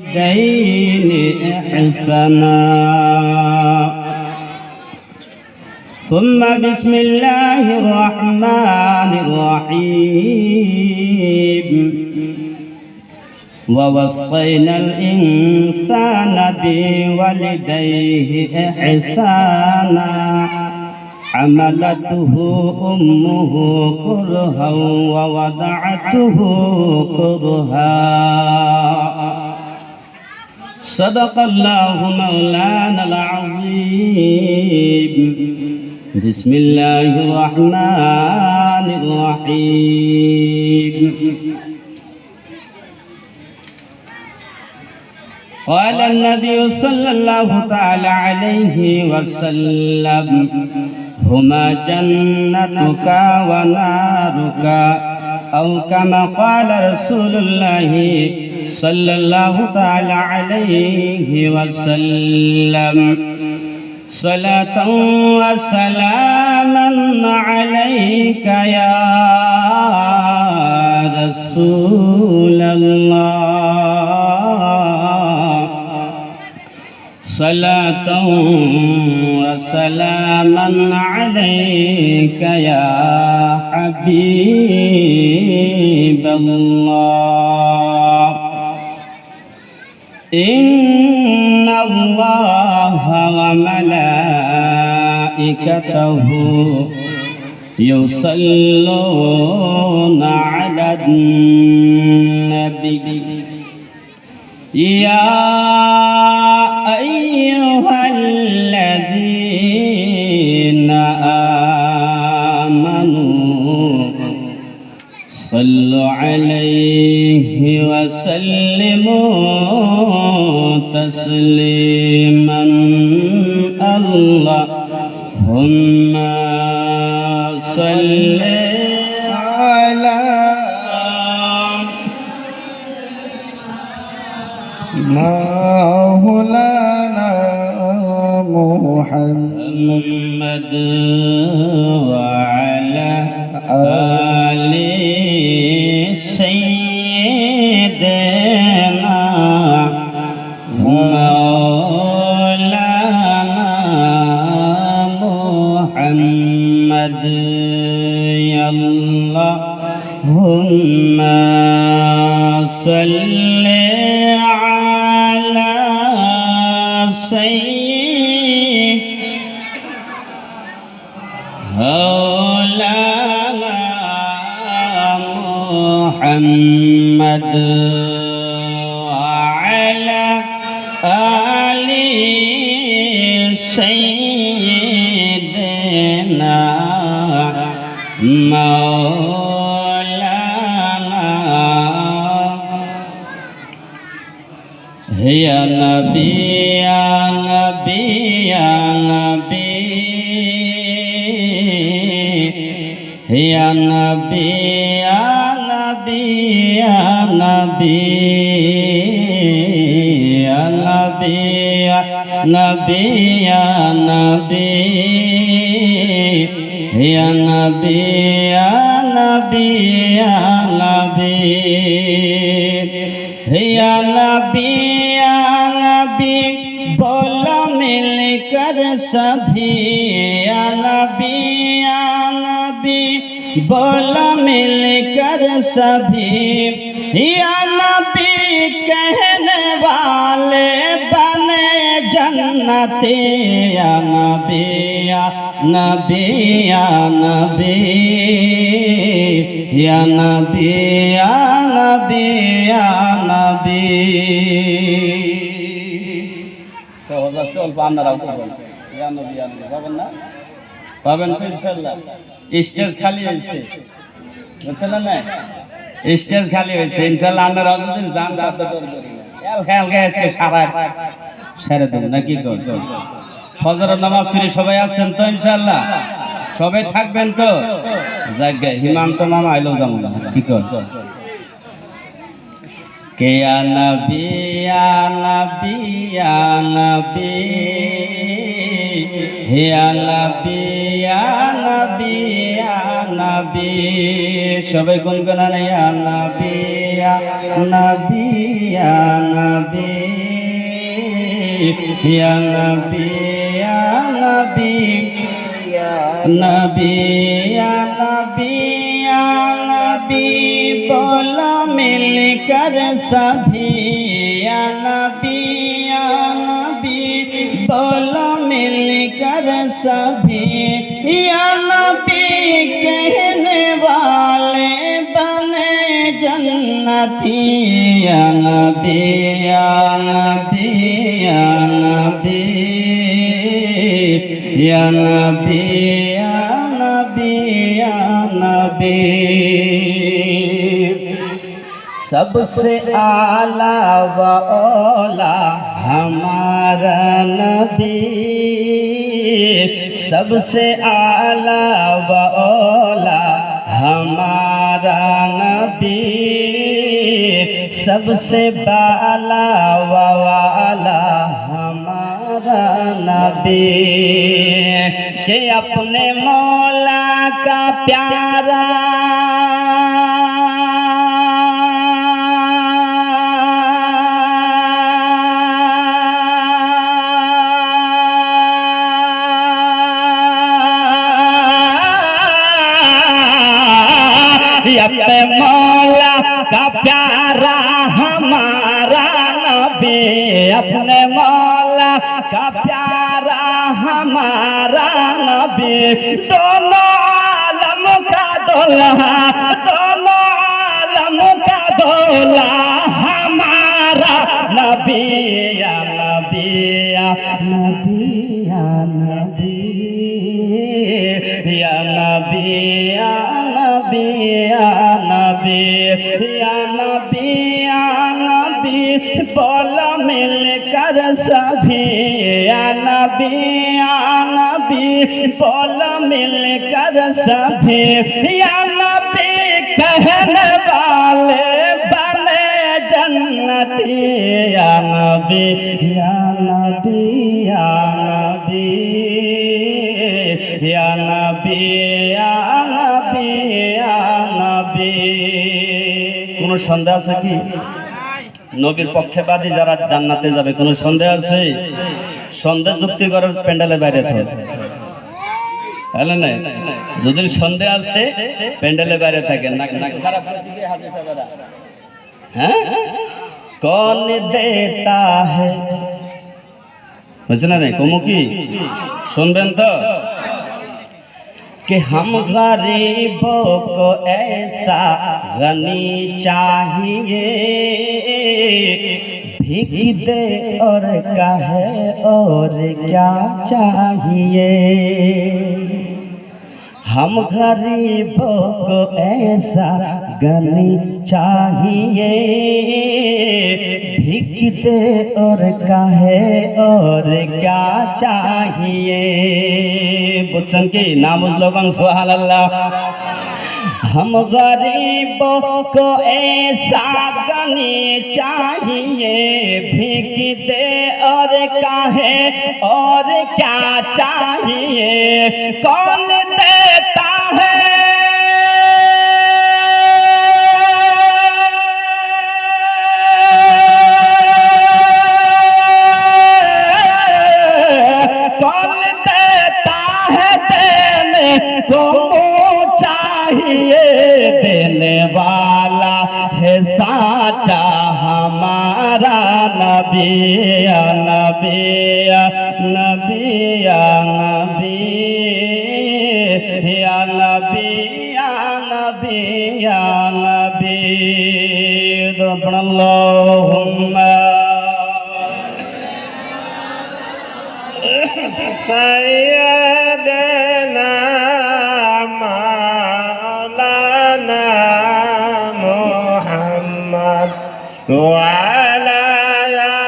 والوالدين إحسانا ثم بسم الله الرحمن الرحيم ووصينا الإنسان بوالديه إحسانا حملته أمه كرها ووضعته كرها صدق الله مولانا العظيم بسم الله الرحمن الرحيم قال النبي صلى الله تعالى عليه وسلم هما جنتك ونارك أو كما قال رسول الله صلى الله تعالى عليه وسلم صلاة وسلاما عليك يا رسول الله صلاة وسلاما عليك يا حبيب الله إن الله وملائكته يصلون على النبي يا أيها الذين آمنوا صلوا عليه وسلموا تسليما اللهم صل على مولانا محمد وعلى آل سيدنا مولانا محمد يا اللهم صل على مولانا محمد وعلى آل سيدنا مولانا يا نبي يا نبي يا نبي يا نبي يا نبي يا نبي يا نبي يا نبي يا نبي يا نبي يا نبي يا نبي يا نبी या नबी बोलो मिलकर सभी या नबी बोलो मिलकर सभी या नबी कहने वाले बने जन्नती या नबी या नबी या नबी या नबी या नबी या नबी পাবেন তো ইনশাআল্লাহ স্টেজ খালি হয়েছে বুঝছেন না স্টেজ খালি হয়েছে ইনশাআল্লাহ আমরা রমজান জান দাঁত করব খেয়াল আজকে সারা দেব নাকি কর ফজরের নামাজ পড়ে সবাই আছেন তো ইনশাআল্লাহ সবাই থাকবেন তো জায়গা হিমান্ত মামা আইলো যাবো না কি কর কে ইয়া নবী ইয়া নবী ইয়া নবী ইয়া নবী ইয়া নবী ইয়া নবী সবাই গুনগুনান ইয়া নবী ইয়া নবী ইয়া या नबी या नबी या नबी नबी या नबी या नबी बोलो मिलकर सभी या नबी बोलो मिलकर सभी या नबी कहने वाले बने जन्नती या नबी या नबी या नबी या नबी या नबी या नबी सबसे आला व औला हमारा नबी सबसे आला व औला हमारा नबी सबसे बाला व वाला हमारा नबी के अपने मौला का प्यारा अपने मौला का प्यारा हमारा नबी अपने मौला का प्यारा हमारा नबी दोनों आलम का दूल्हा दोनों आलम का दूल्हा हमारा नबी या नबी या नबी या नबी या नबी या नबी या नबी या नबी या नबी बोलो मिलकर सभी या नबी बोलो मिलकर सभी या नबी कहने वाले बने जन्नती या नबी या नबी या नबी या नबी या नबी या नबी কোনো সন্দেহ আছে কি নবীর পক্ষপাতী যারা জান্নাতে যাবে কোনো সন্দেহ আছে সন্দেহ যুক্তি করার প্যান্ডেলের বাইরে থাকে হ্যালো না যদি সন্দেহ আছে প্যান্ডেলের বাইরে থাকে না খারাপ হ্যাঁ কোন দেতা है বুঝছেন না কমু কি শুনবেন তো कि हम गरीबों को ऐसा गनी चाहिए भीख दे और कहे और क्या चाहिए हम गरीबों को ऐसा गनी चाहिए भीख दे और कहे और क्या चाहिए बुझছেন কি না বুঝলো বং সুবহানাল্লাহ हम गरीबों को ऐसा गनी चाहिए भीख दे और कहे और क्या चाहिए कौन देता है को चाहिए देने वाला है साचा हमारा नबी या नबी या नबी या नबी या नबी या नबी या नबी